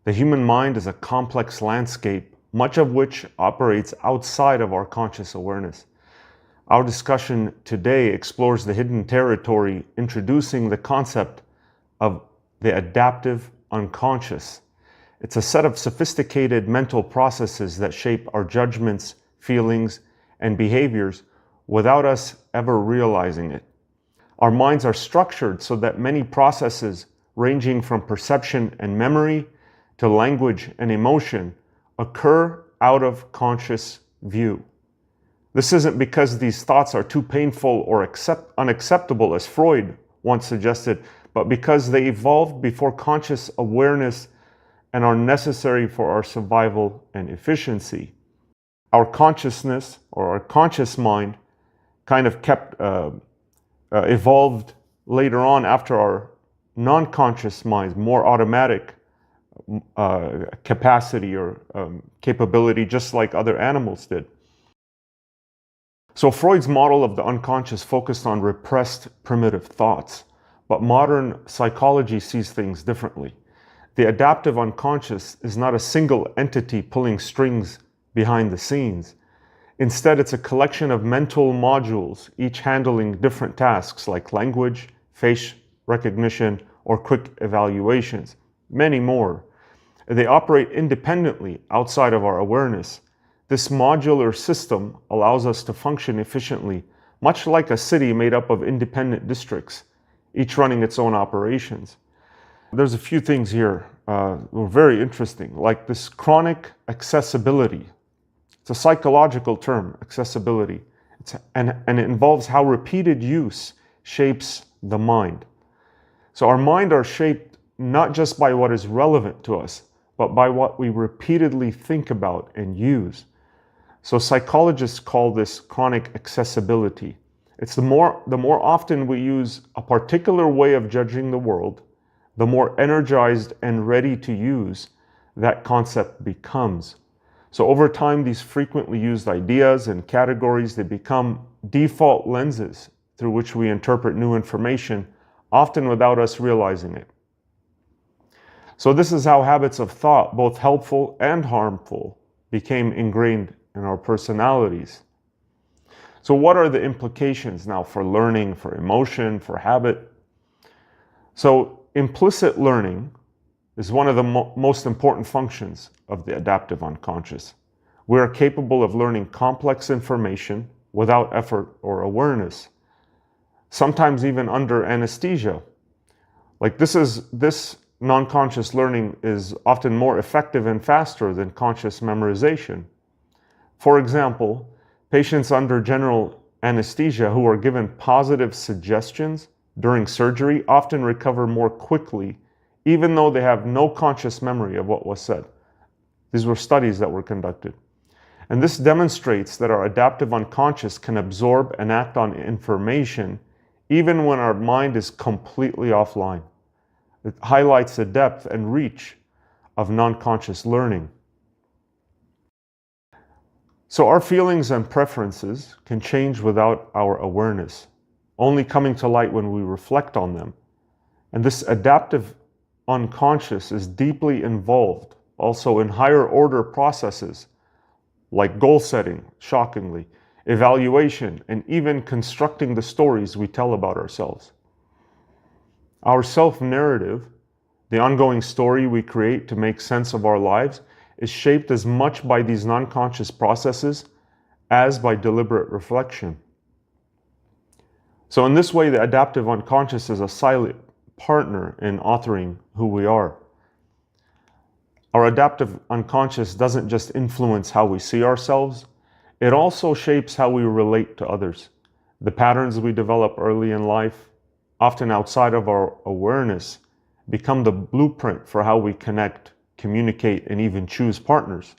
The human mind is a complex landscape, much of which operates outside of our conscious awareness. Our discussion today explores the hidden territory, introducing the concept of the adaptive unconscious. It's a set of sophisticated mental processes that shape our judgments, feelings, and behaviors without us ever realizing it. Our minds are structured so that many processes, ranging from perception and memory to language and emotion, occur out of conscious view. This isn't because these thoughts are too painful or unacceptable, as Freud once suggested, but because they evolved before conscious awareness and are necessary for our survival and efficiency. Our consciousness, or our conscious mind, kind of evolved later on after our non-conscious minds, more automatic capacity or capability, just like other animals did. So Freud's model of the unconscious focused on repressed primitive thoughts, but modern psychology sees things differently. The adaptive unconscious is not a single entity pulling strings behind the scenes. Instead, it's a collection of mental modules, each handling different tasks like language, face recognition, or quick evaluations, many more. They operate independently outside of our awareness. This modular system allows us to function efficiently, much like a city made up of independent districts, each running its own operations. There's a few things here were very interesting, like this chronic accessibility. It's a psychological term, accessibility, and it involves how repeated use shapes the mind. So our mind are shaped not just by what is relevant to us, but by what we repeatedly think about and use. So psychologists call this chronic accessibility. It's the more often we use a particular way of judging the world, the more energized and ready to use that concept becomes. So over time, these frequently used ideas and categories, they become default lenses through which we interpret new information, often without us realizing it. So this is how habits of thought, both helpful and harmful, became ingrained in our personalities. So what are the implications now for learning, for emotion, for habit? So implicit learning is one of the most important functions of the adaptive unconscious. We are capable of learning complex information without effort or awareness, sometimes even under anesthesia. Like this non-conscious learning is often more effective and faster than conscious memorization. For example, patients under general anesthesia who are given positive suggestions during surgery often recover more quickly, even though they have no conscious memory of what was said. These were studies that were conducted. And this demonstrates that our adaptive unconscious can absorb and act on information even when our mind is completely offline. It highlights the depth and reach of non-conscious learning. So our feelings and preferences can change without our awareness, only coming to light when we reflect on them. And this adaptive unconscious is deeply involved also in higher order processes like goal setting, shockingly, evaluation, and even constructing the stories we tell about ourselves. Our self-narrative, the ongoing story we create to make sense of our lives, is shaped as much by these non-conscious processes as by deliberate reflection. So in this way, the adaptive unconscious is a silent partner in authoring who we are. Our adaptive unconscious doesn't just influence how we see ourselves, it also shapes how we relate to others. The patterns we develop early in life, often outside of our awareness, become the blueprint for how we connect, communicate, and even choose partners.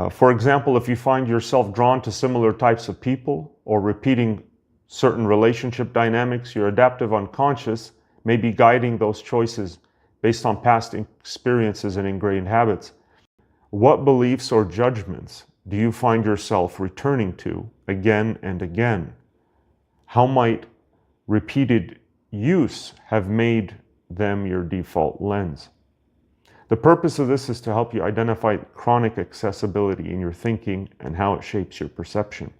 For example, if you find yourself drawn to similar types of people or repeating certain relationship dynamics, your adaptive unconscious may be guiding those choices based on past experiences and ingrained habits. What beliefs or judgments do you find yourself returning to again and again? How might repeated use have made them your default lens? The purpose of this is to help you identify chronic accessibility in your thinking and how it shapes your perception.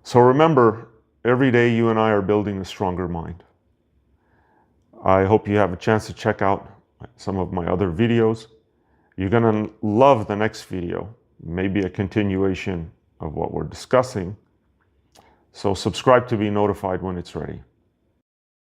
So remember, every day you and I are building a stronger mind. I hope you have a chance to check out some of my other videos. You're going to love the next video, maybe a continuation of what we're discussing. So subscribe to be notified when it's ready.